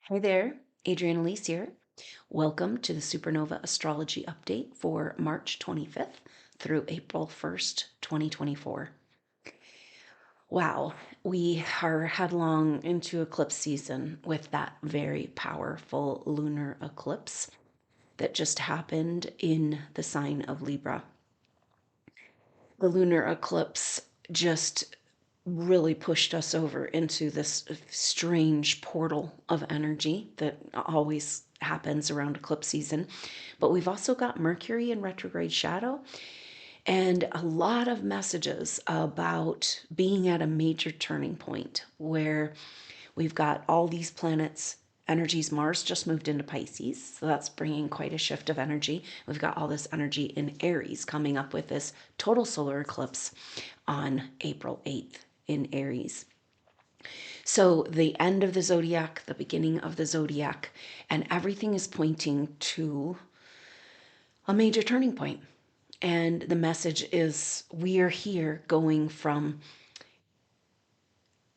Hi there, Adrienne Elise here. Welcome to the SuperNova Astrology Update for March 25th through April 1st, 2024. Wow, we are headlong into eclipse season with that very powerful lunar eclipse that just happened in the sign of Libra. The lunar eclipse just really pushed us over into this strange portal of energy that always happens around eclipse season. But we've also got Mercury in retrograde shadow and a lot of messages about being at a major turning point where we've got all these planets. Energies. Mars just moved into Pisces, so that's bringing quite a shift of energy. We've got all this energy in Aries coming up with this total solar eclipse on April 8th in Aries. So the end of the zodiac, the beginning of the zodiac, and everything is pointing to a major turning point. And the message is we are here going from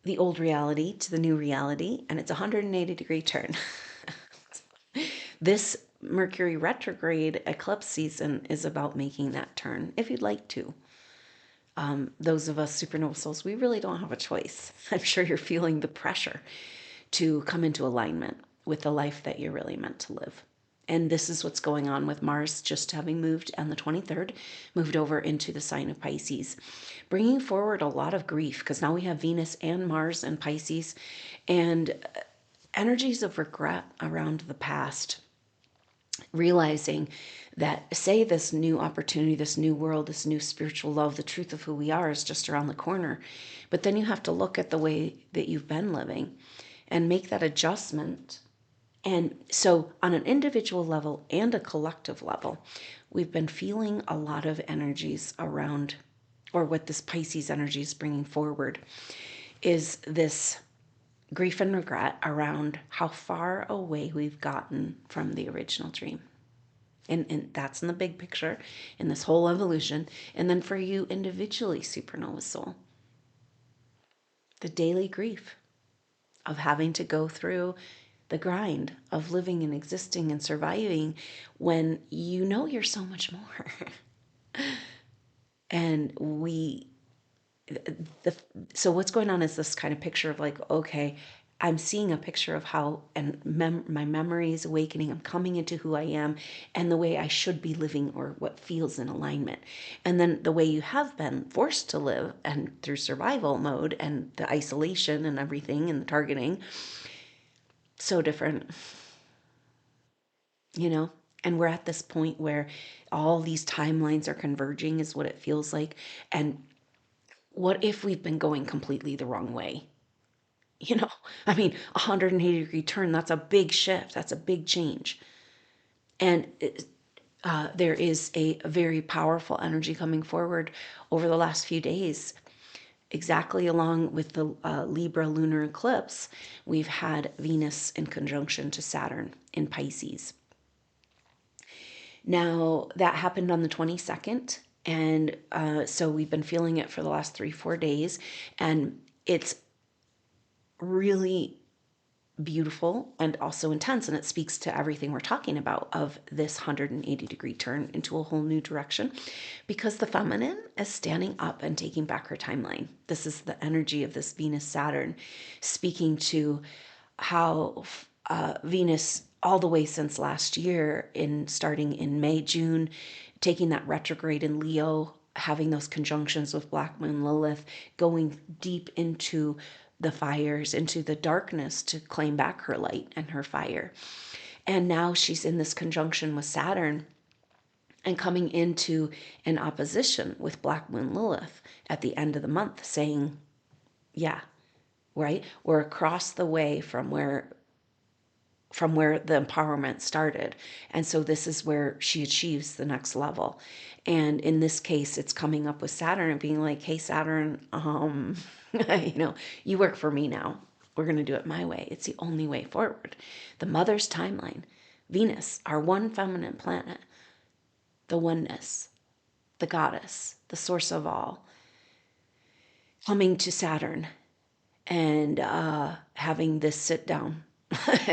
the old reality to the new reality, and it's a 180-degree turn. This Mercury retrograde eclipse season is about making that turn if you'd like to. Those of us supernova souls, we really don't have a choice. I'm sure you're feeling the pressure to come into alignment with the life that you're really meant to live. And this is what's going on with Mars just having moved on the 23rd, moved over into the sign of Pisces, bringing forward a lot of grief because now we have Venus and Mars and Pisces and energies of regret around the past, realizing that, say, this new opportunity, this new world, this new spiritual love, the truth of who we are is just around the corner. But then you have to look at the way that you've been living and make that adjustment. And so, on an individual level and a collective level, we've been feeling a lot of energies around, or what this Pisces energy is bringing forward, is this grief and regret around how far away we've gotten from the original dream. And that's in the big picture, in this whole evolution. And then for you individually, supernova soul, the daily grief of having to go through the grind of living and existing and surviving when you know you're so much more. And so what's going on is this kind of picture of like, okay, I'm seeing a picture of how, and my memory is awakening. I'm coming into who I am and the way I should be living, or what feels in alignment. And then the way you have been forced to live, and through survival mode and the isolation and everything and the targeting, so different, you know? And we're at this point where all these timelines are converging, is what it feels like. And what if we've been going completely the wrong way? You know, I mean, 180-degree turn, that's a big shift. That's a big change. And there is a very powerful energy coming forward over the last few days. Exactly along with the Libra Lunar Eclipse, we've had Venus in conjunction to Saturn in Pisces. Now, that happened on the 22nd. And so we've been feeling it for the last 3-4 days. And it's really beautiful and also intense, and it speaks to everything we're talking about of this 180-degree turn into a whole new direction, because the feminine is standing up and taking back her timeline. This is the energy of this Venus Saturn, speaking to how Venus, all the way since last year, in starting in May, June, taking that retrograde in Leo, having those conjunctions with Black Moon Lilith, going deep into the fires, into the darkness to claim back her light and her fire. And now she's in this conjunction with Saturn and coming into an opposition with Black Moon Lilith at the end of the month, saying, yeah, right, we're across the way from where the empowerment started. And so this is where she achieves the next level. And in this case, it's coming up with Saturn and being like, hey, Saturn, you work for me now. We're going to do it my way. It's the only way forward. The mother's timeline, Venus, our one feminine planet, the oneness, the goddess, the source of all, coming to Saturn and having this sit down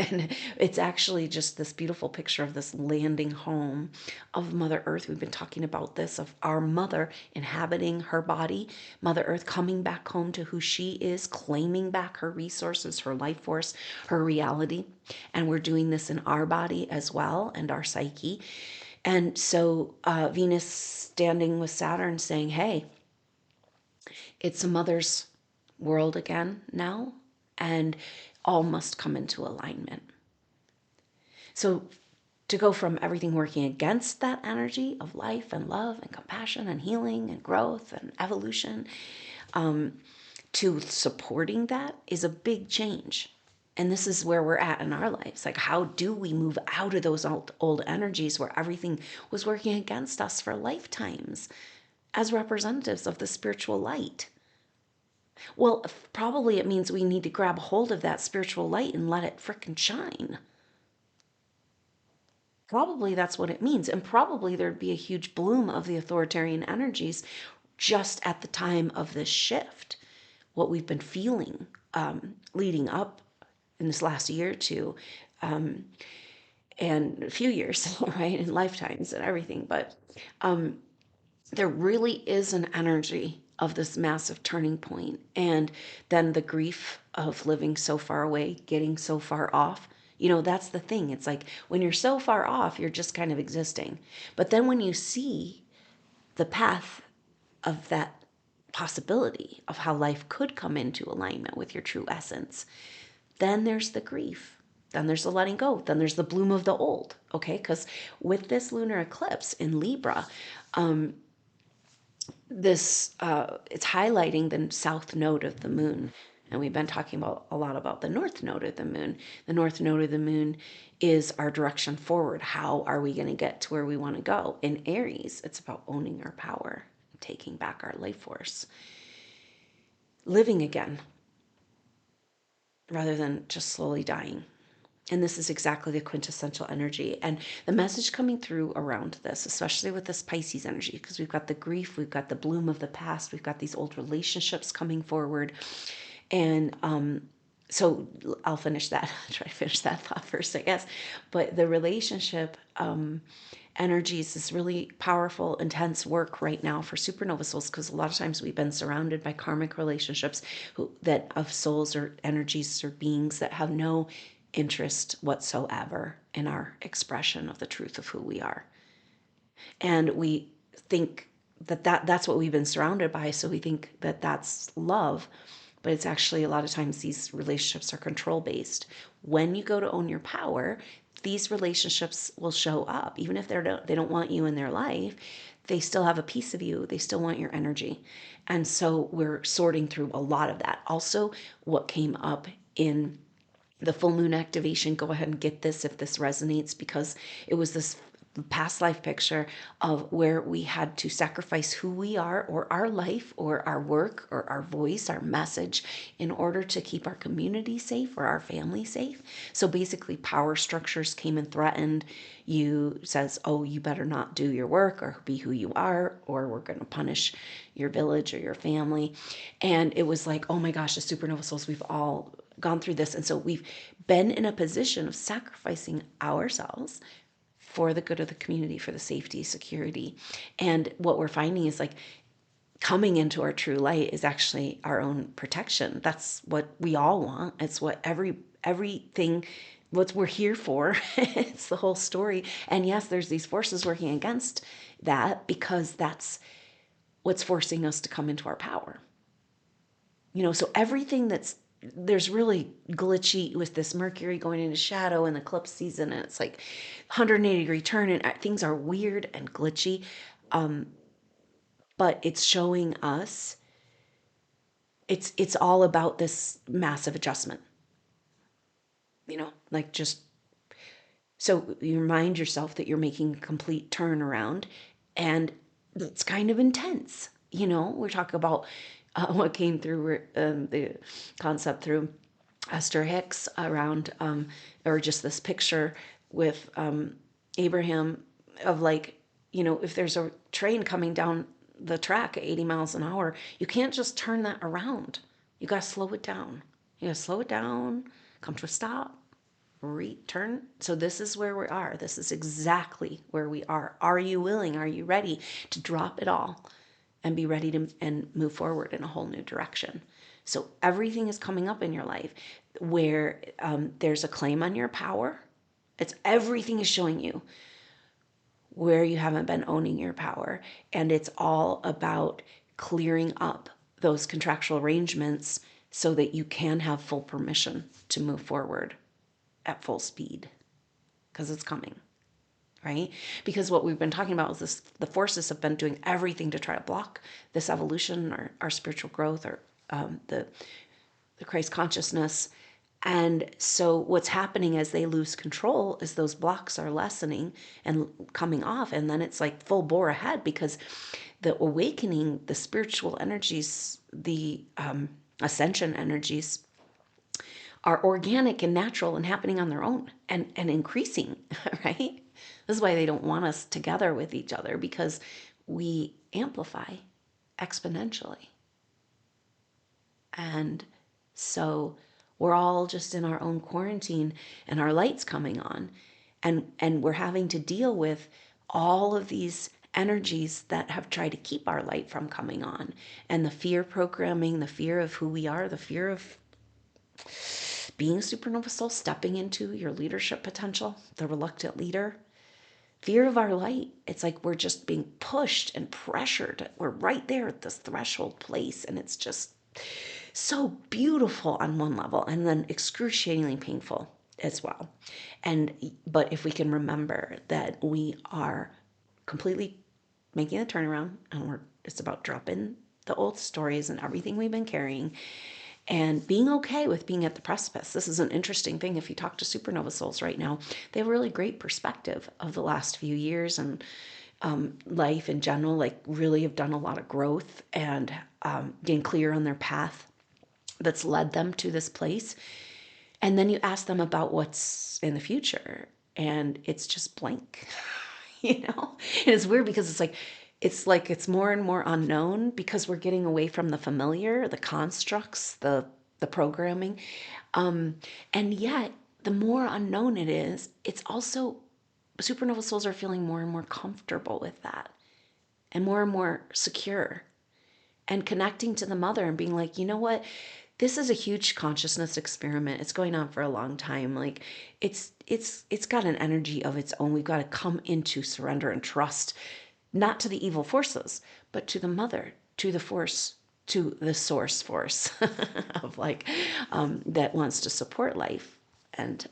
And it's actually just this beautiful picture of this landing home of Mother Earth. We've been talking about this, of our mother inhabiting her body, Mother Earth coming back home to who she is, claiming back her resources, her life force, her reality. And we're doing this in our body as well, and our psyche. And so Venus standing with Saturn saying, hey, it's a mother's world again now, and all must come into alignment. So to go from everything working against that energy of life and love and compassion and healing and growth and evolution, to supporting that is a big change. And this is where we're at in our lives. Like, how do we move out of those old energies where everything was working against us for lifetimes as representatives of the spiritual light? Well, probably it means we need to grab hold of that spiritual light and let it frickin' shine. Probably that's what it means. And probably there'd be a huge bloom of the authoritarian energies just at the time of this shift. What we've been feeling leading up in this last year or two, and a few years, right, in lifetimes and everything. But there really is an energy of this massive turning point, and then the grief of living so far away, getting so far off. That's the thing. It's like when you're so far off, you're just kind of existing. But then when you see the path of that possibility of how life could come into alignment with your true essence, then there's the grief. Then there's the letting go. Then there's the bloom of the old. Okay, because with this lunar eclipse in Libra, this it's highlighting the south node of the moon. And we've been talking about a lot about the north node of the moon. The north node of the moon is our direction forward. How are we going to get to where we want to go? In Aries, it's about owning our power, taking back our life force, living again rather than just slowly dying. And this is exactly the quintessential energy. And the message coming through around this, especially with this Pisces energy, because we've got the grief, we've got the bloom of the past, we've got these old relationships coming forward. And so I'll finish that, try to finish that thought first, I guess. But the relationship energies is really powerful, intense work right now for supernova souls, because a lot of times we've been surrounded by karmic relationships that of souls or energies or beings that have no interest whatsoever in our expression of the truth of who we are. And we think that's what we've been surrounded by, so we think that that's love, but it's actually a lot of times these relationships are control based. When you go to own your power, these relationships will show up. Even if they don't want you in their life, they still have a piece of you. They still want your energy. And so we're sorting through a lot of that. Also, what came up in the full moon activation, go ahead and get this if this resonates, because it was this past life picture of where we had to sacrifice who we are, or our life, or our work, or our voice, our message, in order to keep our community safe or our family safe. So basically power structures came and threatened you, says, oh, you better not do your work or be who you are, or we're going to punish your village or your family. And it was like, oh my gosh, the supernova souls, we've all gone through this. And so we've been in a position of sacrificing ourselves for the good of the community, for the safety, security. And what we're finding is like coming into our true light is actually our own protection. That's what we all want. It's what everything, what we're here for. It's the whole story. And yes, there's these forces working against that, because that's what's forcing us to come into our power. So everything there's really glitchy with this Mercury going into shadow and the eclipse season, and it's like 180-degree turn, and things are weird and glitchy. But it's showing us it's all about this massive adjustment. Like, just so you remind yourself that you're making a complete turnaround, and it's kind of intense. We're talking about what came through the concept through Esther Hicks around, or just this picture with Abraham of like, if there's a train coming down the track at 80 miles an hour, you can't just turn that around. You got to slow it down. You got to slow it down, come to a stop, return. So this is where we are. This is exactly where we are. Are you willing? Are you ready to drop it all and be ready to and move forward in a whole new direction? So everything is coming up in your life where there's a claim on your power. It's everything is showing you where you haven't been owning your power. And it's all about clearing up those contractual arrangements so that you can have full permission to move forward at full speed, because it's coming, right? Because what we've been talking about is this: the forces have been doing everything to try to block this evolution, or our spiritual growth, or the Christ consciousness. And so what's happening as they lose control is those blocks are lessening and coming off. And then it's like full bore ahead, because the awakening, the spiritual energies, the ascension energies are organic and natural and happening on their own and increasing, right? This is why they don't want us together with each other, because we amplify exponentially. And so we're all just in our own quarantine, and our light's coming on, and we're having to deal with all of these energies that have tried to keep our light from coming on, and the fear programming, the fear of who we are, the fear of being a supernova soul, stepping into your leadership potential, the reluctant leader, fear of our light. It's like we're just being pushed and pressured. We're right there at this threshold place, and it's just so beautiful on one level, and then excruciatingly painful as well. But if we can remember that we are completely making the turnaround, and it's about dropping the old stories and everything we've been carrying, and being okay with being at the precipice. This is an interesting thing. If you talk to supernova souls right now, they have a really great perspective of the last few years and life in general, like really have done a lot of growth and getting clear on their path that's led them to this place. And then you ask them about what's in the future, and it's just blank, you know? And it's weird, because it's more and more unknown, because we're getting away from the familiar, the constructs, the programming. And yet, the more unknown it is, it's also, supernova souls are feeling more and more comfortable with that, and more secure, and connecting to the mother and being like, you know what? This is a huge consciousness experiment. It's going on for a long time. Like it's got an energy of its own. We've got to come into surrender and trust, not to the evil forces, but to the mother, to the force, to the source force of that wants to support life, and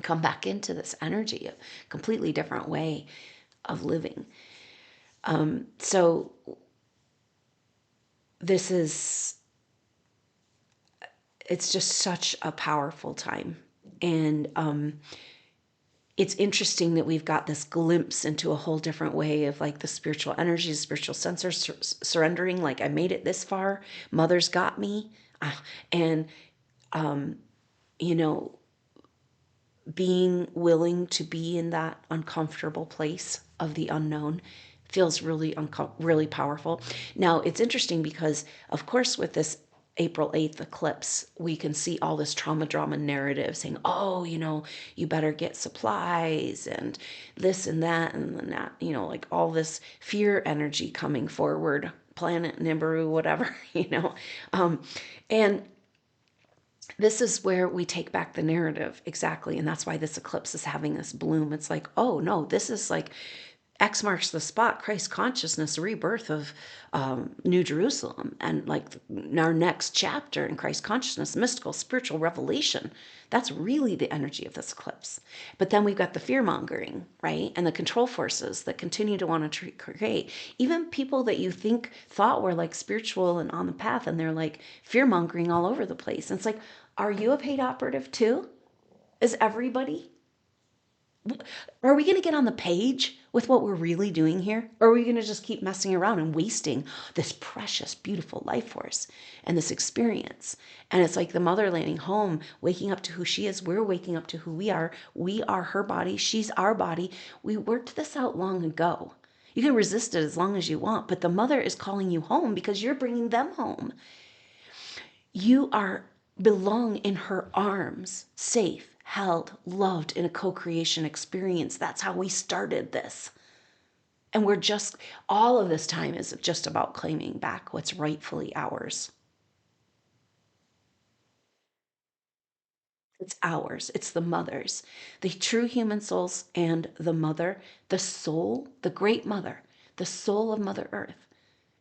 come back into this energy, a completely different way of living. So this is, it's just such a powerful time. And it's interesting that we've got this glimpse into a whole different way of like the spiritual energies, spiritual sensors surrendering. Like, I made it this far. Mother's got me. And, you know, being willing to be in that uncomfortable place of the unknown feels really, really powerful. Now, it's interesting because, of course, with this April 8th eclipse, we can see all this trauma drama narrative saying, oh, you know, you better get supplies and this and that and that, you know, like all this fear energy coming forward, planet Nibiru, whatever, you know. And this is where we take back the narrative, exactly. And that's why this eclipse is having this bloom. It's like, oh no, this is like X marks the spot, Christ consciousness, rebirth of New Jerusalem, and like our next chapter in Christ consciousness, mystical, spiritual revelation. That's really the energy of this eclipse. But then we've got the fear mongering, right? And the control forces that continue to want to create. Even people that you thought were like spiritual and on the path, and they're like fear mongering all over the place. And it's like, are you a paid operative too? Is everybody? Are we going to get on the page with what we're really doing here? Or are we going to just keep messing around and wasting this precious, beautiful life force and this experience? And it's like the mother landing home, waking up to who she is. We're waking up to who we are. We are her body. She's our body. We worked this out long ago. You can resist it as long as you want, but the mother is calling you home because you're bringing them home. You belong in her arms, safe, held, loved in a co-creation experience. That's how we started this. And we're just, all of this time is just about claiming back what's rightfully ours. It's ours. It's the mother's. The true human souls and the mother, the soul, the great mother, the soul of Mother Earth.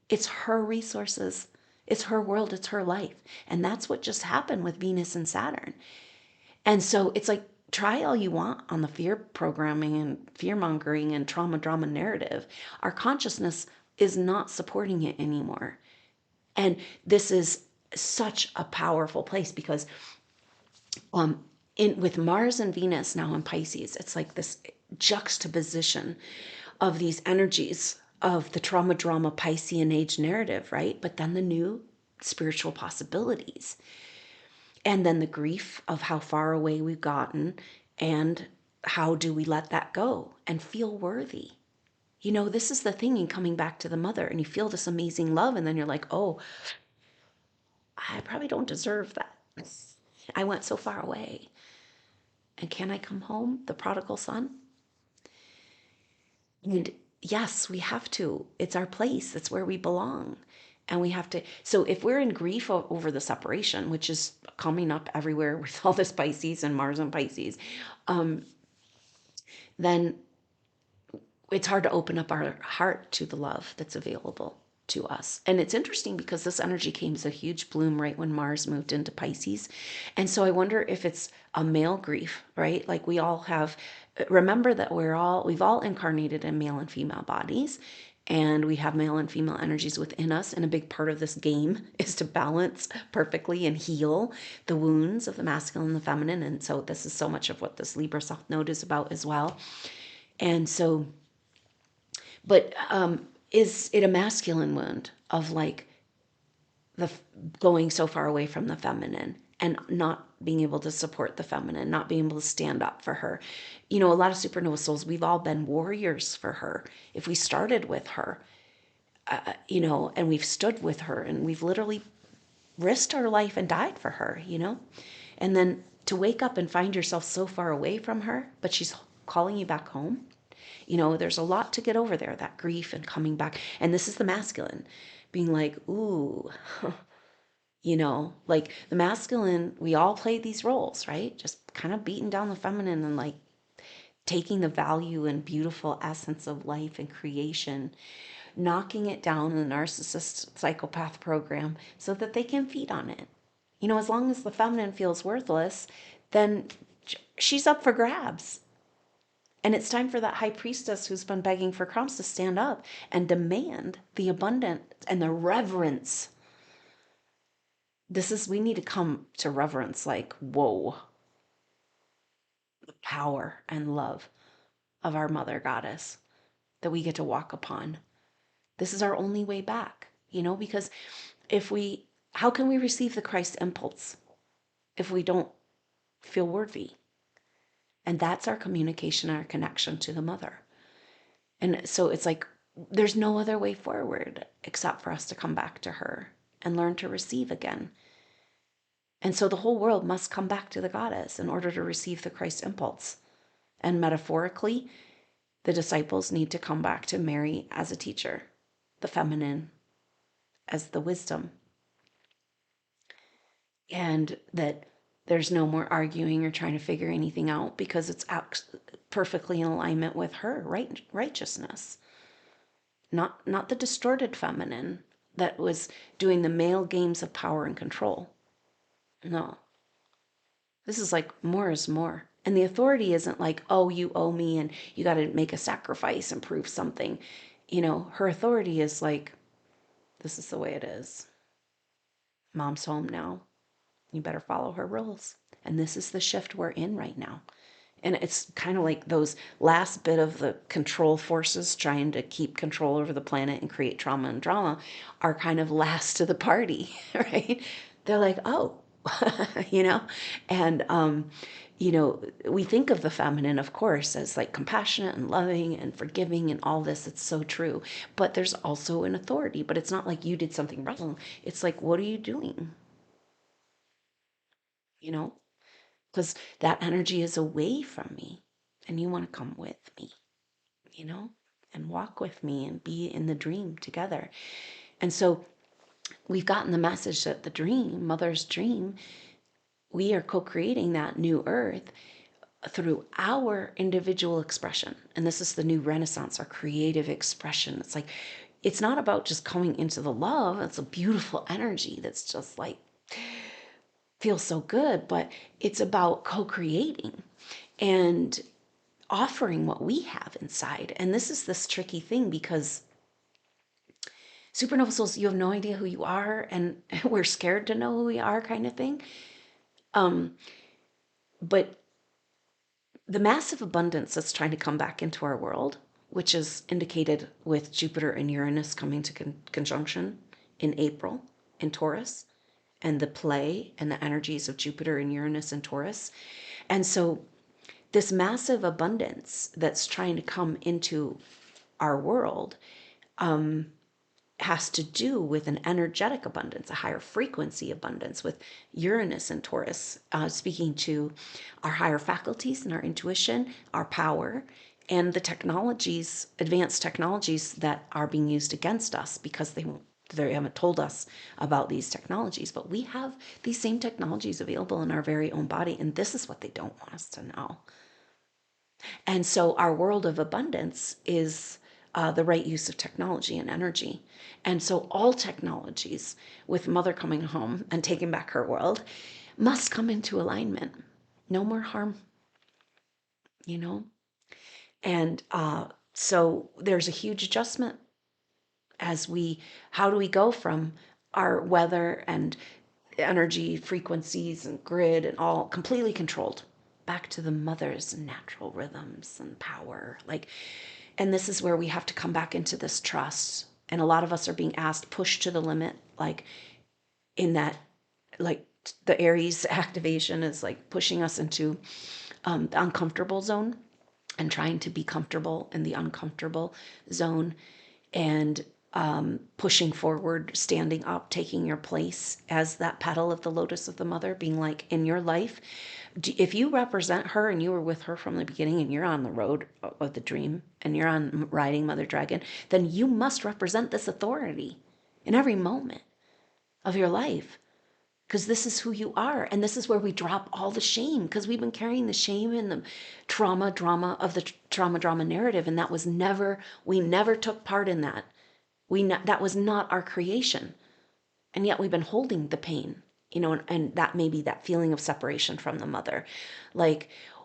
It's her resources. It's her world. It's her life. And that's what just happened with Venus and Saturn. And so it's like, try all you want on the fear programming and fear mongering and trauma drama narrative. Our consciousness is not supporting it anymore. And this is such a powerful place because with Mars and Venus now in Pisces, it's like this juxtaposition of these energies of the trauma drama Piscean age narrative, right? But then the new spiritual possibilities. And then the grief of how far away we've gotten and how do we let that go and feel worthy. You know, this is the thing in coming back to the mother, and you feel this amazing love, and then you're like, oh, I probably don't deserve that. I went so far away. And can I come home, the prodigal son? And yes, we have to. It's our place, it's where we belong. And we have to. So if we're in grief over the separation, which is coming up everywhere with all this Pisces and Mars and Pisces, then it's hard to open up our heart to the love that's available to us. And it's interesting because this energy came as a huge bloom right when Mars moved into Pisces. And so I wonder if it's a male grief, right? Like we all have, remember that we've all incarnated in male and female bodies, and we have male and female energies within us. And a big part of this game is to balance perfectly and heal the wounds of the masculine and the feminine. And so this is so much of what this Libra South Node is about as well. And so, but is it a masculine wound of like the going so far away from the feminine and not being able to support the feminine, not being able to stand up for her? You know, a lot of supernova souls, we've all been warriors for her. If we started with her, you know, and we've stood with her and we've literally risked our life and died for her, you know, and then to wake up and find yourself so far away from her, but she's calling you back home. You know, there's a lot to get over there, that grief and coming back. And this is the masculine being like, ooh, you know, like the masculine, we all play these roles, right? Just kind of beating down the feminine and like taking the value and beautiful essence of life and creation, knocking it down in the narcissist psychopath program so that they can feed on it. You know, as long as the feminine feels worthless, then she's up for grabs. And it's time for that high priestess who's been begging for crumbs to stand up and demand the abundance and the reverence. We need to come to reverence like, whoa, the power and love of our mother goddess that we get to walk upon. This is our only way back, you know, because how can we receive the Christ impulse if we don't feel worthy? And that's our communication, our connection to the mother. And so it's like, there's no other way forward except for us to come back to her and learn to receive again. And so the whole world must come back to the goddess in order to receive the Christ impulse. And metaphorically, the disciples need to come back to Mary as a teacher, the feminine as the wisdom. And that there's no more arguing or trying to figure anything out because it's perfectly in alignment with her righteousness. Not the distorted feminine that was doing the male games of power and control. No. This is like more is more. And the authority isn't like, oh, you owe me and you got to make a sacrifice and prove something. You know, her authority is like, this is the way it is. Mom's home now. You better follow her rules. And this is the shift we're in right now. And it's kind of like those last bit of the control forces trying to keep control over the planet and create trauma and drama are kind of last to the party, right? They're like, oh, you know? And, you know, we think of the feminine, of course, as like compassionate and loving and forgiving and all this. It's so true. But there's also an authority. But it's not like you did something wrong. It's like, what are you doing? You know? because that energy is away from me and you want to come with me, and walk with me and be in the dream together. And so we've gotten the message that the dream, mother's dream, we are co-creating that new earth through our individual expression. And this is the new renaissance, our creative expression. It's like, it's not about just coming into the love. It's a beautiful energy that's just like, feels so good, but it's about co-creating and offering what we have inside. And this is this tricky thing because supernova souls, you have no idea who you are, and we're scared to know who we are, kind of thing. But the massive abundance that's trying to come back into our world, which is indicated with Jupiter and Uranus coming to conjunction in April in Taurus, and the play and the energies of Jupiter and Uranus in Taurus. And so this massive abundance that's trying to come into our world has to do with an energetic abundance, a higher frequency abundance, with Uranus and Taurus speaking to our higher faculties and our intuition, our power, and the technologies, advanced technologies that are being used against us because they haven't told us about these technologies. But we have these same technologies available in our very own body, and this is what they don't want us to know. And so our world of abundance is the right use of technology and energy. And so all technologies, with Mother coming home and taking back her world, must come into alignment. No more harm, And so there's a huge adjustment how do we go from our weather and energy frequencies and grid and all completely controlled back to the mother's natural rhythms and power. And this is where we have to come back into this trust. And a lot of us are being asked, push to the limit, in that, the Aries activation is pushing us into the uncomfortable zone and trying to be comfortable in the uncomfortable zone, and pushing forward, standing up, taking your place as that petal of the lotus of the mother, being in your life, if you represent her and you were with her from the beginning and you're on the road of the dream and you're on riding Mother Dragon, then you must represent this authority in every moment of your life, because this is who you are. And this is where we drop all the shame, because we've been carrying the shame and the drama of the drama narrative. And we never took part in that. That was not our creation. And yet we've been holding the pain, and that may be that feeling of separation from the mother.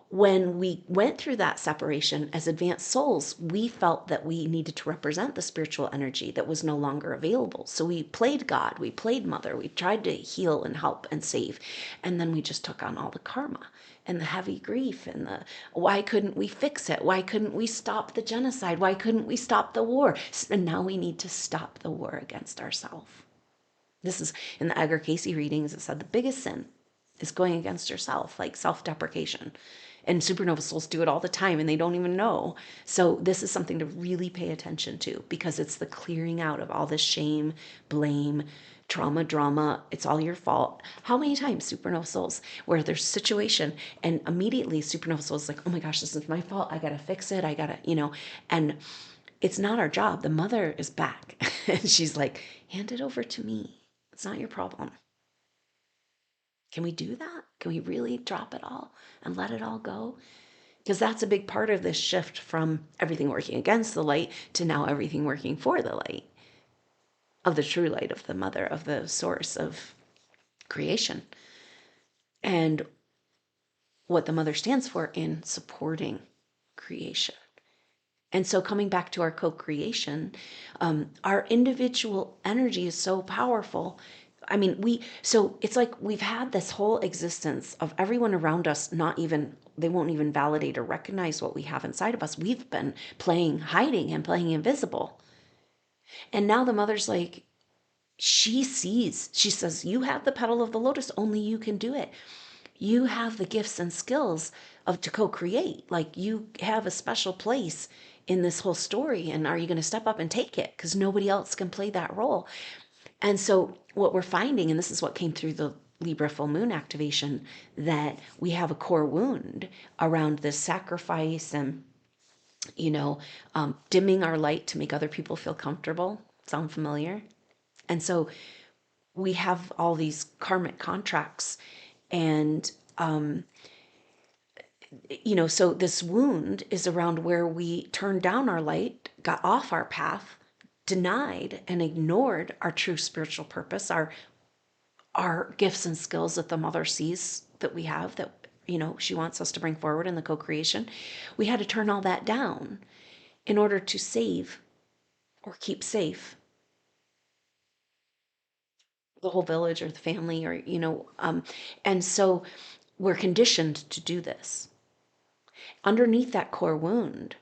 When we went through that separation as advanced souls, we felt that we needed to represent the spiritual energy that was no longer available. So we played God, we played mother, we tried to heal and help and save. And then we just took on all the karma and the heavy grief and why couldn't we fix it? Why couldn't we stop the genocide? Why couldn't we stop the war? And now we need to stop the war against ourselves. This is in the Edgar Cayce readings. It said the biggest sin is going against yourself, self-deprecation. And supernova souls do it all the time and they don't even know. So this is something to really pay attention to, because it's the clearing out of all this shame, blame, trauma, drama. It's all your fault. How many times supernova souls where there's a situation and immediately supernova souls oh my gosh, this is my fault. I got to fix it. I got to, and it's not our job. The mother is back and she's hand it over to me. It's not your problem. Can we do that? Can we really drop it all and let it all go? Because that's a big part of this shift from everything working against the light to now everything working for the light of the true light of the mother, of the source of creation. And what the mother stands for in supporting creation. And so coming back to our co-creation, our individual energy is so powerful. I mean, so it's we've had this whole existence of everyone around us, they won't even validate or recognize what we have inside of us. We've been playing hiding and playing invisible. And now the mother's she says, you have the petal of the lotus, only you can do it. You have the gifts and skills to co-create. You have a special place in this whole story. And are you going to step up and take it? Because nobody else can play that role. And so what we're finding, and this is what came through the Libra full moon activation that we have a core wound around this sacrifice and, dimming our light to make other people feel comfortable. Sound familiar? And so we have all these karmic contracts and, so this wound is around where we turned down our light, got off our path, denied and ignored our true spiritual purpose, our gifts and skills that the mother sees that we have, that she wants us to bring forward in the co-creation. We had to turn all that down in order to save or keep safe the whole village or the family, or and so we're conditioned to do this. Underneath that core wound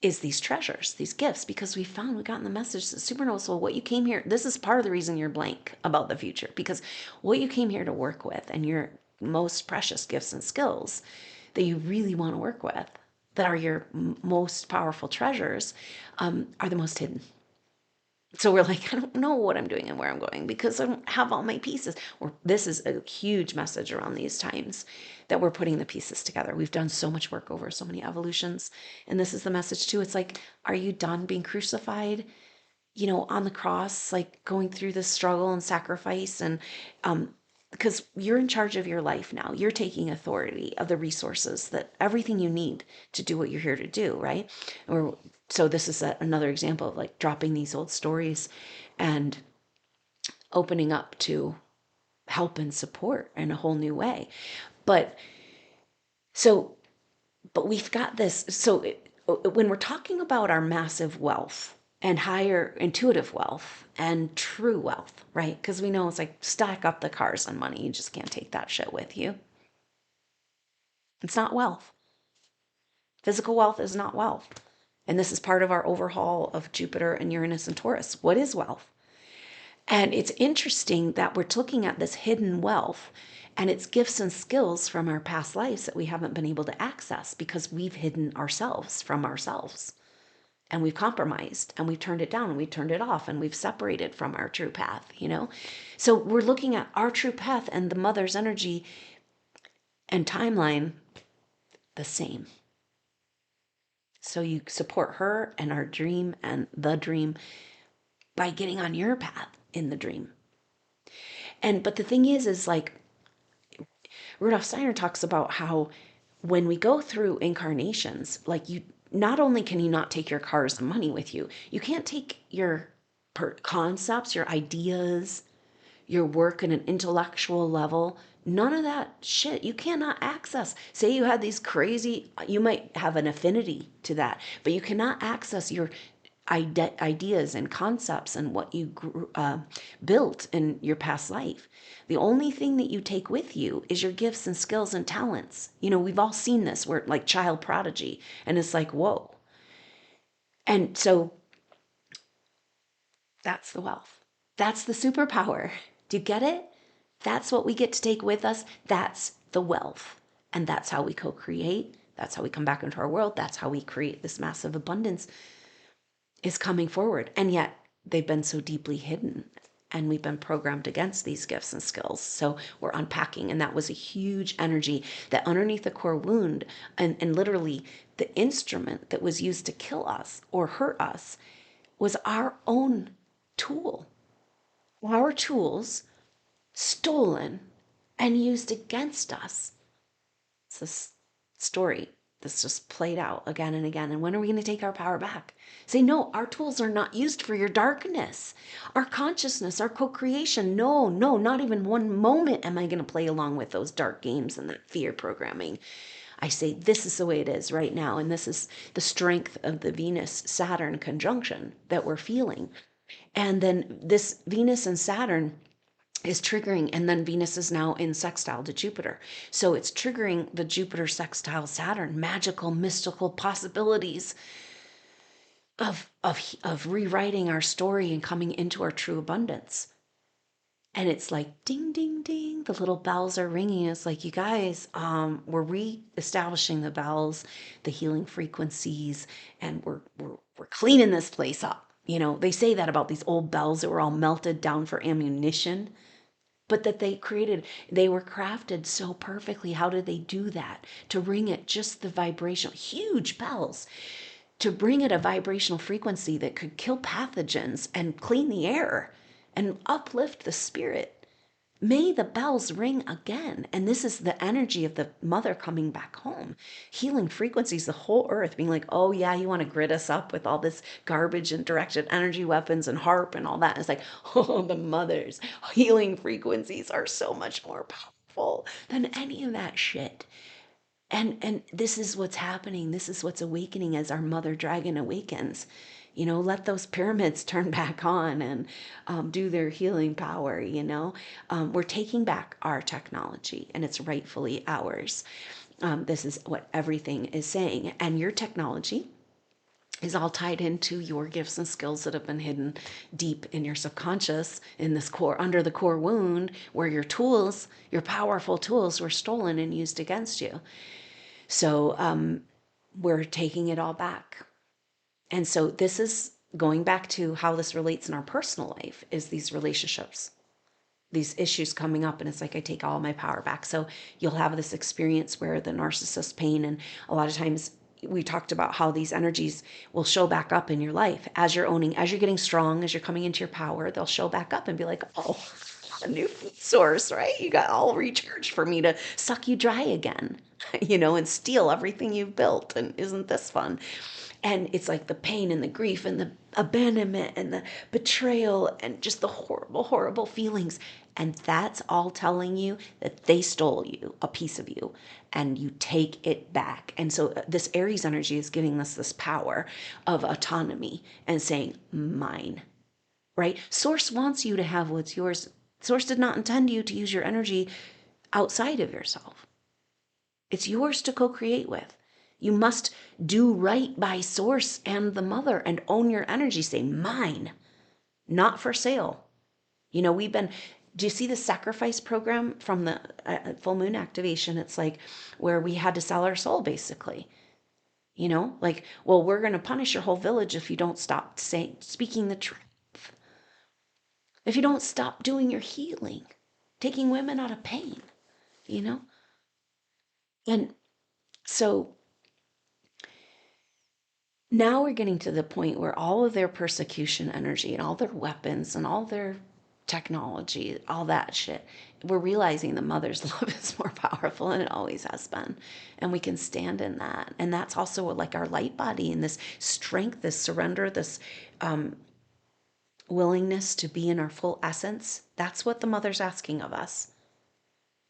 is these treasures, these gifts, because we've gotten the message that supernova soul, what you came here, this is part of the reason you're blank about the future, because what you came here to work with and your most precious gifts and skills that you really want to work with, that are your most powerful treasures, are the most hidden. So we're like, I don't know what I'm doing and where I'm going because I don't have all my pieces. Or this is a huge message around these times, that we're putting the pieces together. We've done so much work over so many evolutions. And this is the message too. It's like, are you done being crucified, on the cross, like going through this struggle and sacrifice? And because you're in charge of your life now. You're taking authority of the resources, that everything you need to do what you're here to do, right? Or so this is another example of like dropping these old stories and opening up to help and support in a whole new way. But so, but we've got this. So when we're talking about our massive wealth and higher intuitive wealth and true wealth, right? Because we know it's like stack up the cars on money. You just can't take that shit with you. It's not wealth. Physical wealth is not wealth. And this is part of our overhaul of Jupiter and Uranus and Taurus. What is wealth? And it's interesting that we're looking at this hidden wealth and it's gifts and skills from our past lives that we haven't been able to access because we've hidden ourselves from ourselves. And we've compromised and we've turned it down and we've turned it off and we've separated from our true path, So we're looking at our true path and the mother's energy and timeline the same. So you support her and our dream and the dream by getting on your path in the dream. But the thing is like Rudolf Steiner talks about how when we go through incarnations, like not only can you not take your cars and money with you, you can't take your concepts, your ideas, your work at an intellectual level. None of that shit you cannot access. Say you had these crazy, you might have an affinity to that, but you cannot access your ideas and concepts and what you built in your past life. The only thing that you take with you is your gifts and skills and talents. We've all seen this, where like child prodigy, and it's like, whoa. And so that's the wealth. That's the superpower. Do you get it? That's what we get to take with us. That's the wealth. And that's how we co-create. That's how we come back into our world. That's how we create this massive abundance is coming forward. And yet they've been so deeply hidden and we've been programmed against these gifts and skills. So we're unpacking. And that was a huge energy that underneath the core wound and literally the instrument that was used to kill us or hurt us was our own tool. Our tools stolen and used against us. It's this story that's just played out again and again. And when are we going to take our power back? Say, no, our tools are not used for your darkness. Our consciousness, our co-creation. No, not even one moment am I going to play along with those dark games and that fear programming. I say, this is the way it is right now. And this is the strength of the Venus-Saturn conjunction that we're feeling. And then this Venus and Saturn is triggering, and then Venus is now in sextile to Jupiter. So it's triggering the Jupiter sextile Saturn, magical, mystical possibilities of rewriting our story and coming into our true abundance. And it's like ding, ding, ding, the little bells are ringing. It's like, you guys, we're re-establishing the bells, the healing frequencies, and we're cleaning this place up. They say that about these old bells that were all melted down for ammunition. but that they were crafted so perfectly. How did they do that? To ring it just the vibrational, huge bells, to bring it a vibrational frequency that could kill pathogens and clean the air and uplift the spirit. May the bells ring again. And this is the energy of the mother coming back home, healing frequencies, the whole earth being like, oh yeah, you want to grid us up with all this garbage and directed energy weapons and harp and all that. It's like, oh, the mother's healing frequencies are so much more powerful than any of that shit. And this is what's happening. This is what's awakening as our mother dragon awakens. Let those pyramids turn back on and do their healing power. We're taking back our technology and it's rightfully ours. This is what everything is saying. And your technology is all tied into your gifts and skills that have been hidden deep in your subconscious, in this core, under the core wound, where your tools, your powerful tools, were stolen and used against you. So we're taking it all back. And so this is going back to how this relates in our personal life, is these relationships, these issues coming up, and it's like I take all my power back. So you'll have this experience where the narcissist pain, and a lot of times we talked about how these energies will show back up in your life as you're owning, as you're getting strong, as you're coming into your power. They'll show back up and be like, oh, a new food source, right? You got all recharged for me to suck you dry again, and steal everything you've built. And isn't this fun? And it's like the pain and the grief and the abandonment and the betrayal and just the horrible, horrible feelings. And that's all telling you that they stole you, a piece of you, and you take it back. And so this Aries energy is giving us this power of autonomy and saying, mine, right? Source wants you to have what's yours. Source did not intend you to use your energy outside of yourself. It's yours to co-create with. You must do right by source and the mother and own your energy. Say, mine, not for sale. Do you see the sacrifice program from the full moon activation? It's like where we had to sell our soul, basically. Well, we're going to punish your whole village if you don't stop speaking the truth. If you don't stop doing your healing, taking women out of pain, And so now we're getting to the point where all of their persecution energy and all their weapons and all their technology, all that shit, we're realizing the mother's love is more powerful and it always has been. And we can stand in that. And that's also like our light body and this strength, this surrender, this willingness to be in our full essence. That's what the mother's asking of us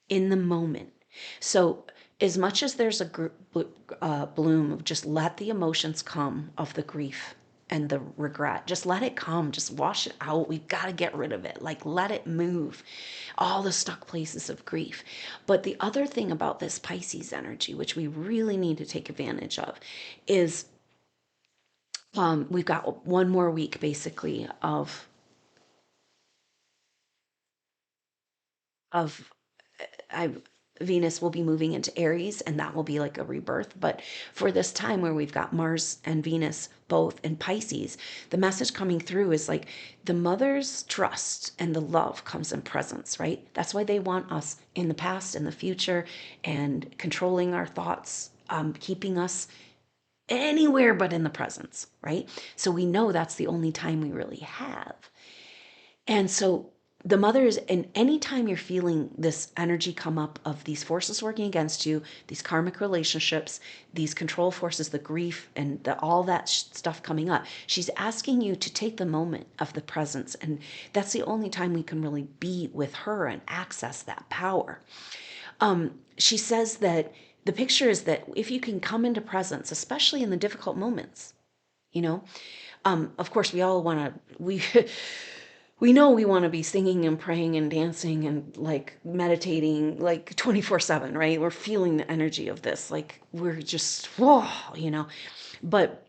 in the moment. So as much as there's a bloom of just let the emotions come of the grief and the regret, just let it come, just wash it out. We've got to get rid of it. Like, let it move, all the stuck places of grief. But the other thing about this Pisces energy, which we really need to take advantage of, is we've got one more week basically of I Venus will be moving into Aries, and that will be like a rebirth. But for this time where we've got Mars and Venus both in Pisces, the message coming through is like the mother's trust and the love comes in presence, right? That's why they want us in the past and the future and controlling our thoughts, keeping us anywhere but in the presence, right? So we know that's the only time we really have. And so the mother is, and anytime you're feeling this energy come up of these forces working against you, these karmic relationships, these control forces, the grief and all that stuff coming up, she's asking you to take the moment of the presence. And that's the only time we can really be with her and access that power. She says that the picture is that if you can come into presence, especially in the difficult moments, of course we all want to, we know we want to be singing and praying and dancing and like meditating like 24/7, right? We're feeling the energy of this. Like we're just, whoa, But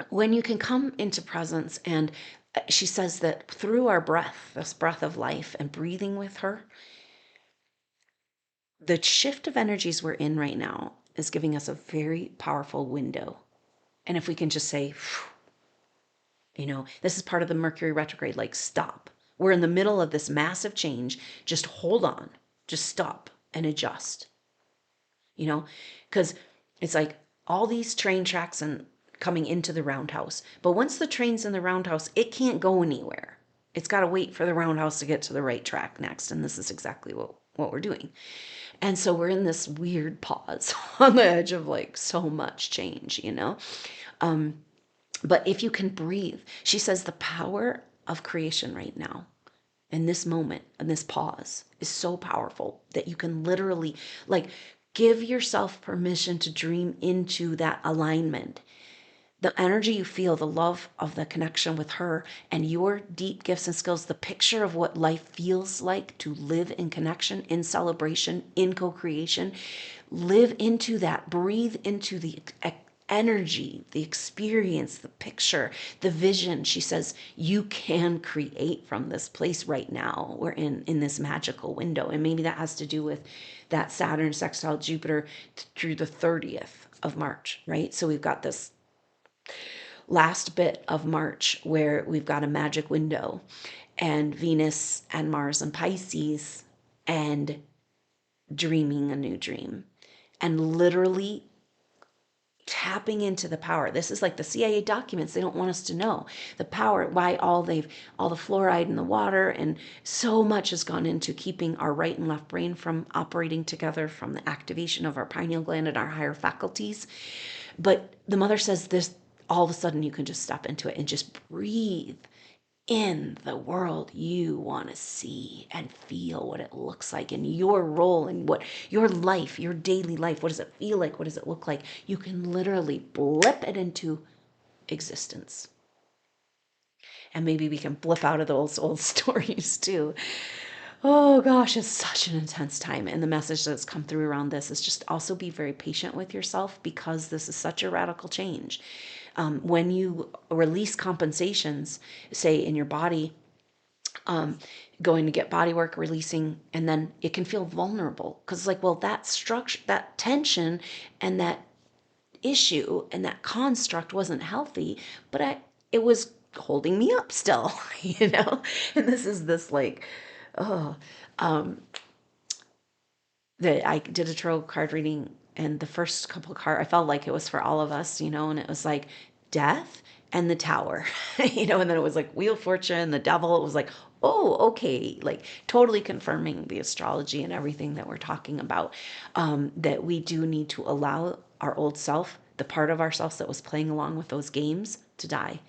when you can come into presence, and she says that through our breath, this breath of life and breathing with her, the shift of energies we're in right now is giving us a very powerful window. And if we can just say, this is part of the Mercury retrograde, like stop. We're in the middle of this massive change. Just hold on, just stop and adjust, you know, because it's like all these train tracks and coming into the roundhouse. But once the train's in the roundhouse, it can't go anywhere. It's got to wait for the roundhouse to get to the right track next. And this is exactly what we're doing. And so we're in this weird pause on the edge of like so much change, you know? But if you can breathe, she says the power of creation right now in this moment, in this pause, is so powerful that you can literally like give yourself permission to dream into that alignment. The energy you feel, the love of the connection with her and your deep gifts and skills, the picture of what life feels like to live in connection, in celebration, in co-creation. Live into that, breathe into the energy, the experience, the picture, the vision. She says you can create from this place right now. We're in this magical window. And maybe that has to do with that Saturn sextile Jupiter through the 30th of March, right? So we've got this last bit of March where we've got a magic window and Venus and Mars and Pisces and dreaming a new dream and literally tapping into the power. This is like the CIA documents. They don't want us to know the power, why all the fluoride in the water and so much has gone into keeping our right and left brain from operating together, from the activation of our pineal gland and our higher faculties. But the mother says this, all of a sudden you can just step into it and just breathe in the world you want to see and feel what it looks like in your role and what your life, your daily life, what does it feel like? What does it look like? You can literally blip it into existence. And maybe we can blip out of those old stories too. Oh gosh, it's such an intense time. And the message that's come through around this is just also be very patient with yourself because this is such a radical change. When you release compensations, say in your body, going to get body work, releasing, and then it can feel vulnerable because it's like, well, that structure, that tension and that issue and that construct wasn't healthy, but it was holding me up still, you know? And this is this like, oh, that I did a tarot card reading and the first couple of cards, I felt like it was for all of us, you know, and it was like death and the tower, you know, and then it was like Wheel of Fortune, the devil. It was like, oh, okay, like totally confirming the astrology and everything that we're talking about, that we do need to allow our old self, the part of ourselves that was playing along with those games, to die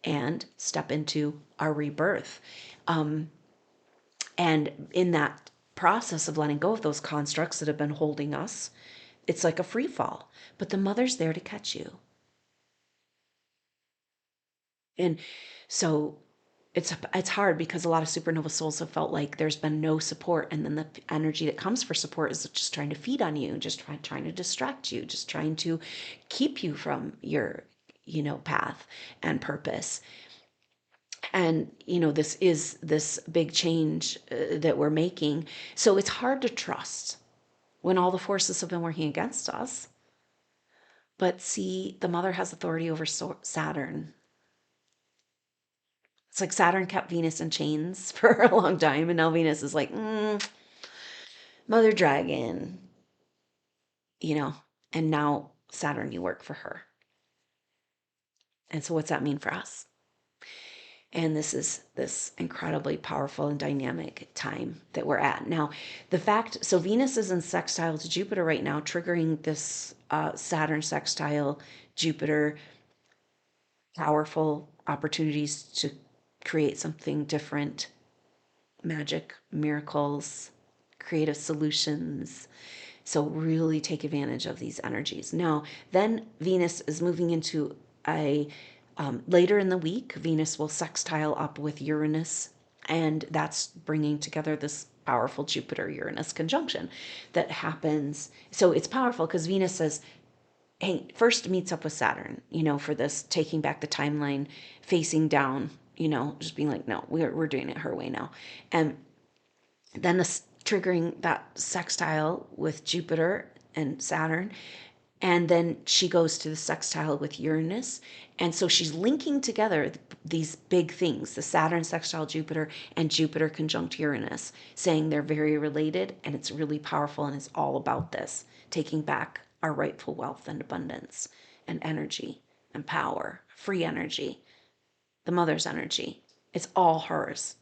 and step into our rebirth. And in that process of letting go of those constructs that have been holding us, it's like a free fall. But the mother's there to catch you. And so it's hard because a lot of supernova souls have felt like there's been no support, and then the energy that comes for support is just trying to feed on you, just trying to distract you, just trying to keep you from your, you know, path and purpose. And you know, this is this big change that we're making, so it's hard to trust when all the forces have been working against us. But see, the mother has authority over Saturn. It's like Saturn kept Venus in chains for a long time, and now Venus is like, mother dragon, you know, and now Saturn, you work for her. And so what's that mean for us? And this is this incredibly powerful and dynamic time that we're at now. The fact, so Venus is in sextile to Jupiter right now, triggering this Saturn sextile Jupiter, powerful opportunities to create something different, magic, miracles, creative solutions. So really take advantage of these energies. Now, then Venus is moving into a later in the week, Venus will sextile up with Uranus, and that's bringing together this powerful Jupiter-Uranus conjunction that happens. So it's powerful because Venus says, hey, first meets up with Saturn, you know, for this taking back the timeline, facing down, you know, just being like, no, we're doing it her way now. And then this triggering that sextile with Jupiter and Saturn And then she goes to the sextile with Uranus. And so she's linking together these big things, the Saturn sextile Jupiter and Jupiter conjunct Uranus, saying they're very related, and it's really powerful, and it's all about this, taking back our rightful wealth and abundance and energy and power, free energy, the mother's energy. It's all hers.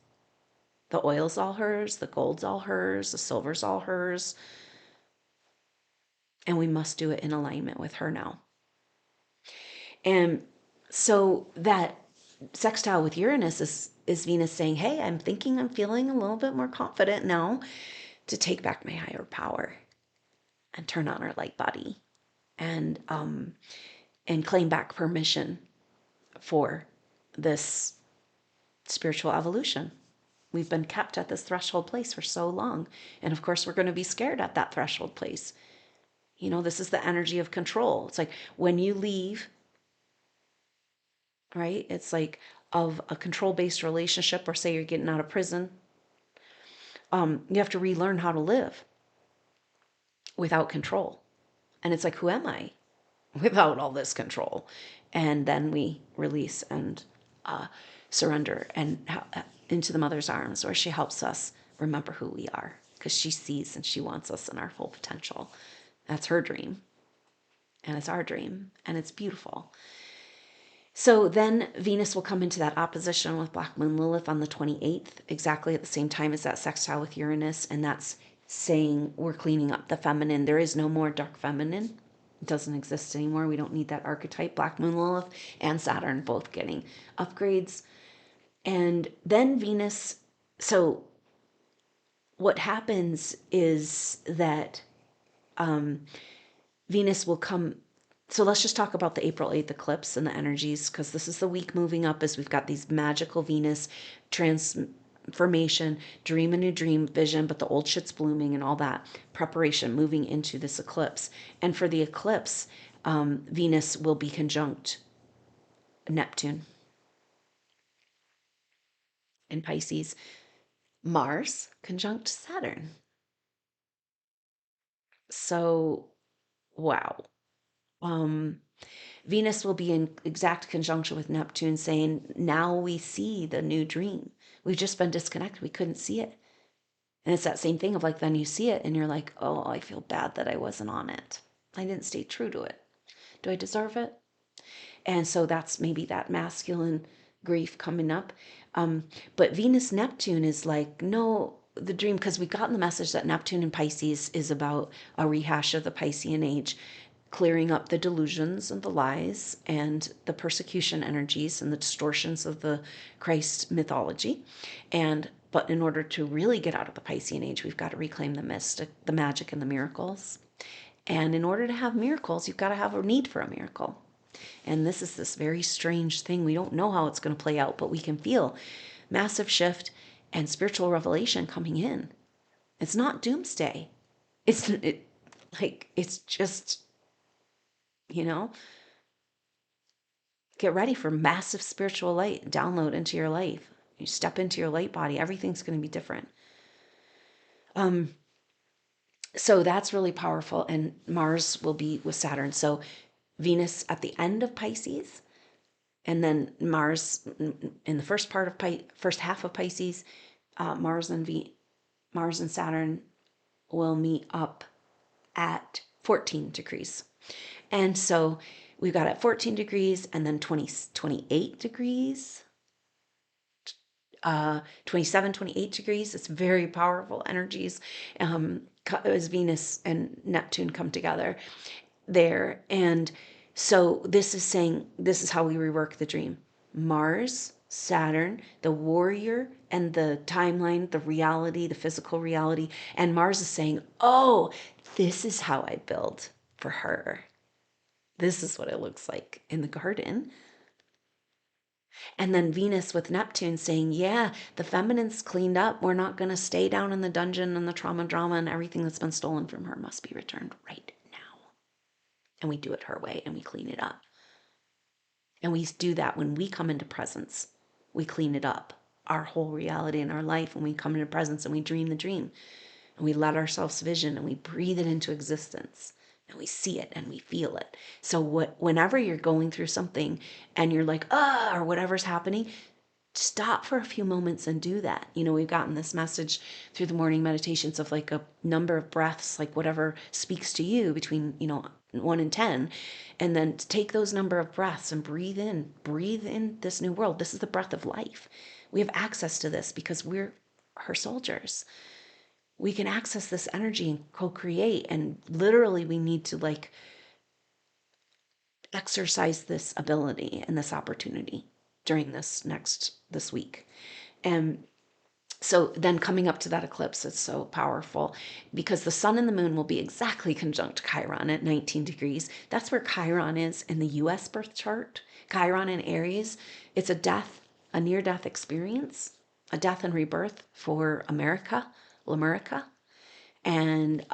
The oil's all hers, the gold's all hers, the silver's all hers. And we must do it in alignment with her now. And so that sextile with Uranus is Venus saying, hey, I'm feeling a little bit more confident now to take back my higher power and turn on our light body and claim back permission for this spiritual evolution. We've been kept at this threshold place for so long. And of course, we're going to be scared at that threshold place. You know, this is the energy of control. It's like when you leave, right? It's like of a control-based relationship, or say you're getting out of prison, you have to relearn how to live without control. And it's like, who am I without all this control? And then we release and surrender and into the mother's arms, where she helps us remember who we are, because she sees and she wants us in our full potential. That's her dream, and it's our dream, and it's beautiful. So then Venus will come into that opposition with Black Moon Lilith on the 28th, exactly at the same time as that sextile with Uranus. And that's saying we're cleaning up the feminine. There is no more dark feminine. It doesn't exist anymore. We don't need that archetype. Black Moon Lilith and Saturn both getting upgrades. And then Venus, so what happens is that Venus will come. So let's just talk about the April 8th eclipse and the energies, because this is the week moving up as we've got these magical Venus transformation, dream a new dream vision, but the old shit's blooming and all that preparation moving into this eclipse. And for the eclipse, Venus will be conjunct Neptune in Pisces, Mars conjunct Saturn. So, wow. Venus will be in exact conjunction with Neptune, saying, now we see the new dream. We've just been disconnected. We couldn't see it. And it's that same thing of like, then you see it and you're like, oh, I feel bad that I wasn't on it. I didn't stay true to it. Do I deserve it? And so that's maybe that masculine grief coming up. But Venus Neptune is like, no, the dream, because we got in the message that Neptune in Pisces is about a rehash of the Piscean age, clearing up the delusions and the lies and the persecution energies and the distortions of the Christ mythology. But in order to really get out of the Piscean age, we've got to reclaim the mystic, the magic, and the miracles. And in order to have miracles, you've got to have a need for a miracle. And this is this very strange thing. We don't know how it's going to play out, but we can feel massive shift and spiritual revelation coming in. It's not doomsday. It's just, get ready for massive spiritual light download into your life. You step into your light body, everything's going to be different. So that's really powerful. And Mars will be with Saturn. So Venus at the end of Pisces, and then Mars in the first half of Pisces. Mars and Saturn will meet up at 14 degrees. And so we've got at 14 degrees and then 28 degrees, 27, 28 degrees. It's very powerful energies as Venus and Neptune come together there. And so this is saying, this is how we rework the dream. Mars, Saturn, the warrior and the timeline, the reality, the physical reality. And Mars is saying, oh, this is how I build for her. This is what it looks like in the garden. And then Venus with Neptune saying, yeah, the feminine's cleaned up. We're not going to stay down in the dungeon and the trauma drama, and everything that's been stolen from her must be returned right now. And we do it her way and we clean it up. And we do that when we come into presence. We clean it up, our whole reality in our life, when we come into presence and we dream the dream. And we let ourselves vision and we breathe it into existence. and we see it and we feel it. So whenever you're going through something and you're like, or whatever's happening, stop for a few moments and do that. We've gotten this message through the morning meditations of like a number of breaths, like whatever speaks to you between, 1 and 10. And then take those number of breaths and breathe in this new world. This is the breath of life. We have access to this because we're her soldiers. We can access this energy and co-create. And literally we need to like exercise this ability and this opportunity during this week. And so then coming up to that eclipse, it's so powerful because the sun and the moon will be exactly conjunct Chiron at 19 degrees. That's where Chiron is in the US birth chart. Chiron in Aries, it's a near-death experience, a death and rebirth for Lamerica. And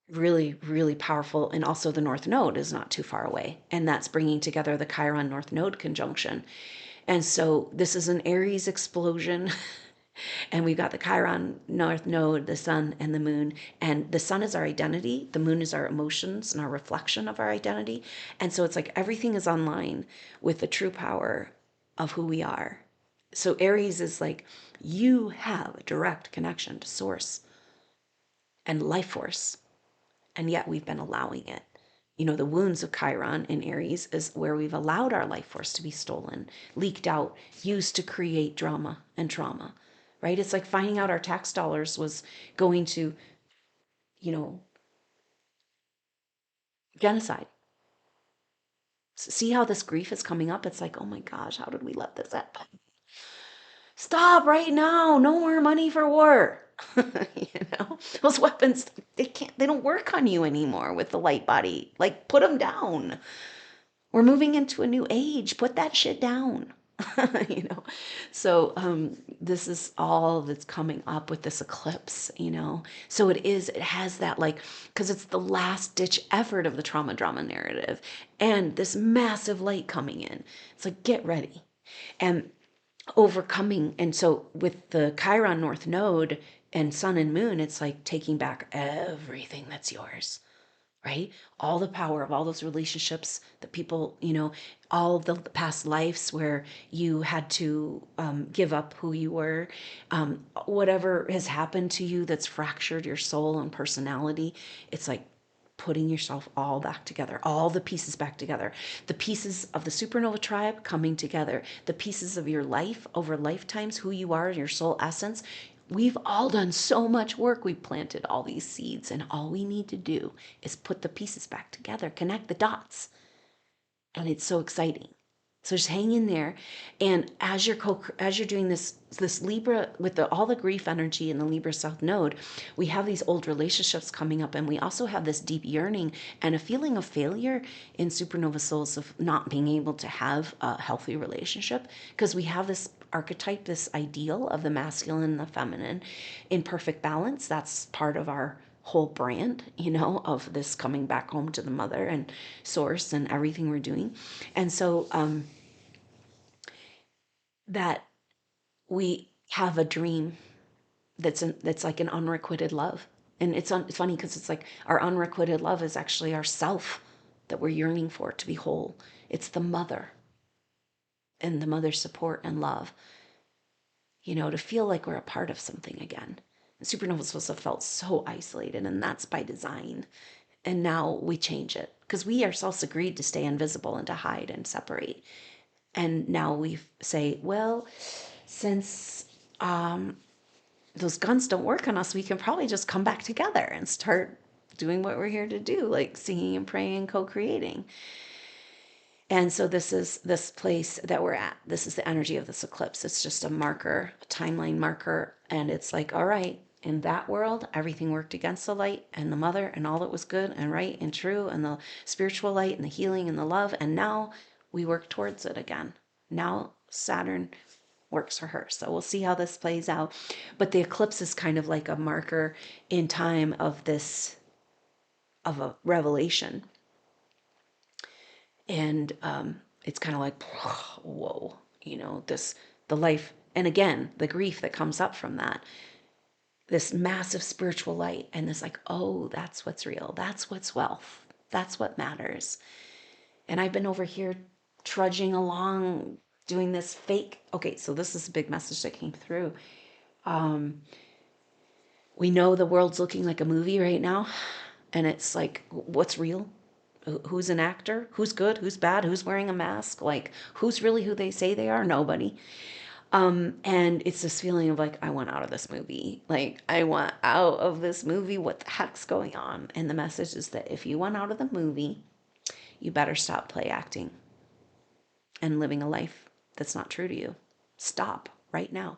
really, really powerful. And also the North Node is not too far away. And that's bringing together the Chiron North Node conjunction. And so this is an Aries explosion. And we've got the Chiron North Node, the sun and the moon. And the sun is our identity. The moon is our emotions and our reflection of our identity. And so it's like everything is online with the true power of who we are. So Aries is like, you have a direct connection to source and life force. And yet we've been allowing it. The wounds of Chiron in Aries is where we've allowed our life force to be stolen, leaked out, used to create drama and trauma, right? It's like finding out our tax dollars was going to, you know, genocide. See how this grief is coming up? It's like, oh my gosh, how did we let this happen? Stop right now. No more money for war. Those weapons, they don't work on you anymore with the light body. Like, put them down. We're moving into a new age. Put that shit down. you know so this is all that's coming up with this eclipse. So it has that, like, because it's the last ditch effort of the trauma drama narrative and this massive light coming in. It's like, get ready and overcoming. And so with the Chiron North Node and sun and moon, it's like taking back everything that's yours, right? All the power of all those relationships that people, all the past lives where you had to give up who you were, whatever has happened to you that's fractured your soul and personality. It's like putting yourself all back together, all the pieces back together, the pieces of the supernova tribe coming together, the pieces of your life over lifetimes, who you are, your soul essence. We've all done so much work. We've planted all these seeds, and all we need to do is put the pieces back together, connect the dots. And it's so exciting. So just hang in there. And as you're doing this Libra with all the grief energy in the Libra South Node, we have these old relationships coming up, and we also have this deep yearning and a feeling of failure in supernova souls of not being able to have a healthy relationship, because we have this archetype, this ideal of the masculine and the feminine in perfect balance. That's part of our whole brand, of this coming back home to the mother and source and everything we're doing. And so that we have a dream that's like an unrequited love. And it's funny because it's like our unrequited love is actually ourself that we're yearning for, to be whole. It's the mother and the mother's support and love, to feel like we're a part of something again. And supernovas supposed to have felt so isolated, and that's by design. And now we change it because we ourselves agreed to stay invisible and to hide and separate. And now we say, well, since those guns don't work on us, we can probably just come back together and start doing what we're here to do, like singing and praying and co-creating. And so this is this place that we're at. This is the energy of this eclipse. It's just a marker, a timeline marker. And it's like, all right, in that world, everything worked against the light and the mother and all that was good and right and true and the spiritual light and the healing and the love. And now we work towards it again. Now Saturn works for her. So we'll see how this plays out. But the eclipse is kind of like a marker in time of of a revelation. And it's kind of like, whoa, the life. And again, the grief that comes up from that. this massive spiritual light, and this like, oh, that's what's real. That's what's wealth. That's what matters. And I've been over here trudging along doing this fake. Okay, so this is a big message that came through. We know the world's looking like a movie right now, and it's like, what's real? Who's an actor? Who's good? Who's bad? Who's wearing a mask? Like, who's really who they say they are? Nobody. And it's this feeling of like, I want out of this movie. Like, I want out of this movie. What the heck's going on? And the message is that if you want out of the movie, you better stop play acting and living a life that's not true to you. Stop right now.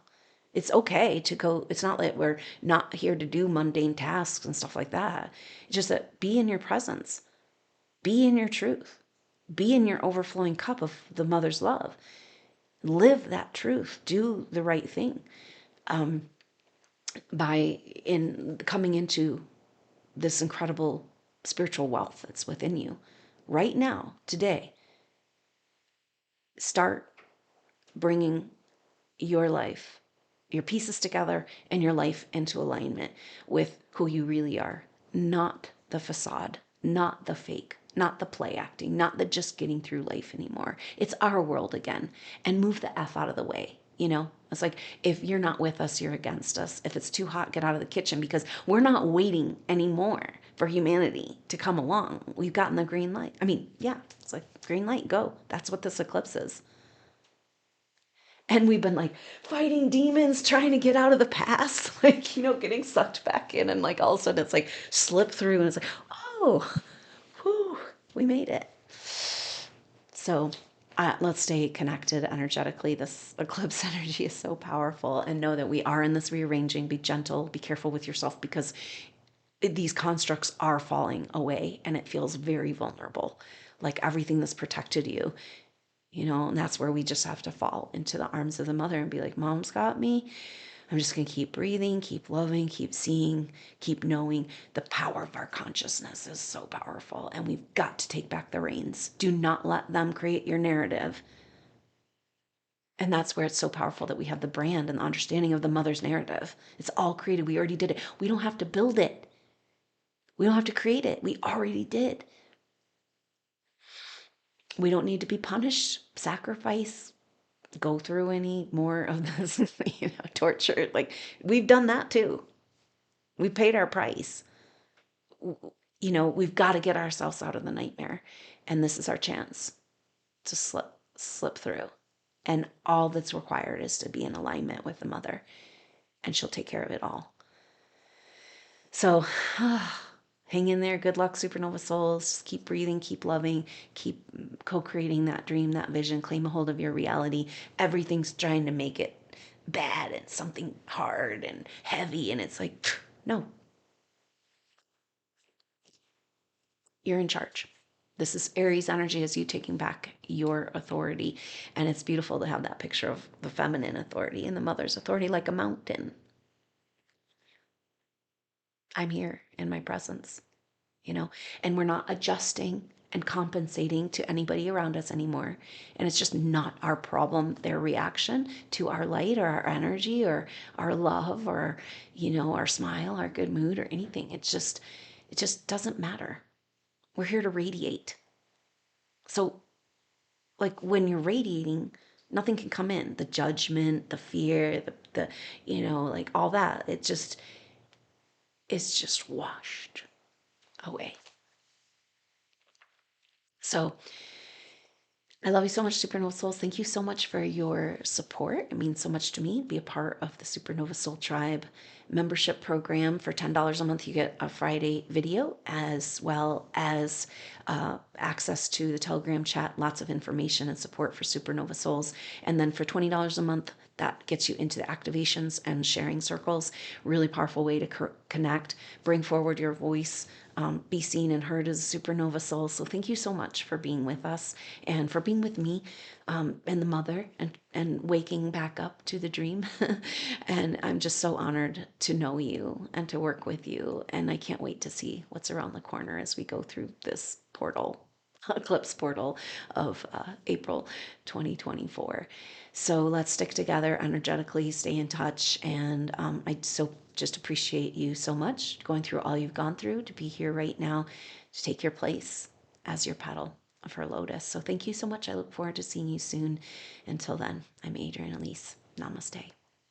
It's okay to go. It's not that we're not here to do mundane tasks and stuff like that. It's just that be in your presence, be in your truth, be in your overflowing cup of the mother's love. Live that truth. Do the right thing. By in coming into this incredible spiritual wealth that's within you right now, today. Start bringing your life, your pieces together, and your life into alignment with who you really are. Not the facade, not the fake, not the play acting, not the just getting through life anymore. It's our world again. And move the F out of the way. It's like, if you're not with us, you're against us. If it's too hot, get out of the kitchen, because we're not waiting anymore for humanity to come along. We've gotten the green light. I mean, yeah, it's like green light, go. That's what this eclipse is. And we've been like fighting demons, trying to get out of the past, like, getting sucked back in. And like all of a sudden it's like slip through and it's like, oh, whew, we made it. So let's stay connected energetically. This eclipse energy is so powerful, and know that we are in this rearranging. Be gentle, be careful with yourself, because these constructs are falling away and it feels very vulnerable. Like everything that's protected you, and that's where we just have to fall into the arms of the mother and be like, Mom's got me. I'm just going to keep breathing, keep loving, keep seeing, keep knowing. The power of our consciousness is so powerful, and we've got to take back the reins. Do not let them create your narrative. And that's where it's so powerful that we have the brand and the understanding of the mother's narrative. It's all created. We already did it. We don't have to build it. We don't have to create it. We already did. We don't need to be punished, sacrifice, go through any more of this, torture. Like, we've done that too. We paid our price. We've got to get ourselves out of the nightmare. And this is our chance to slip through. And all that's required is to be in alignment with the mother, and she'll take care of it all. So, hang in there. Good luck, supernova souls. Just keep breathing, keep loving, keep co-creating that dream, that vision. Claim a hold of your reality. Everything's trying to make it bad and something hard and heavy, and it's like, no. You're in charge. This is Aries energy, as you taking back your authority. And it's beautiful to have that picture of the feminine authority and the mother's authority, like a mountain. I'm here in my presence, and we're not adjusting and compensating to anybody around us anymore. And it's just not our problem, their reaction to our light or our energy or our love or, our smile, our good mood or anything. It just doesn't matter. We're here to radiate. So, like, when you're radiating, nothing can come in. The judgment, the fear, the like all that. It's just washed away. So I love you so much, Supernova Souls. Thank you so much for your support. It means so much to me. Be a part of the Supernova Soul Tribe membership program. For $10 a month, you get a Friday video, as well as access to the Telegram chat, lots of information and support for Supernova Souls. And then for $20 a month, that gets you into the activations and sharing circles. Really powerful way to connect, bring forward your voice, be seen and heard as a supernova soul. So thank you so much for being with us and for being with me and the mother, and waking back up to the dream. And I'm just so honored to know you and to work with you. And I can't wait to see what's around the corner as we go through this portal. eclipse portal of April 2024. So let's stick together energetically, stay in touch. And I so just appreciate you so much going through all you've gone through to be here right now to take your place as your petal of her lotus. So thank you so much. I look forward to seeing you soon. Until then, I'm Adrienne Elise. Namaste.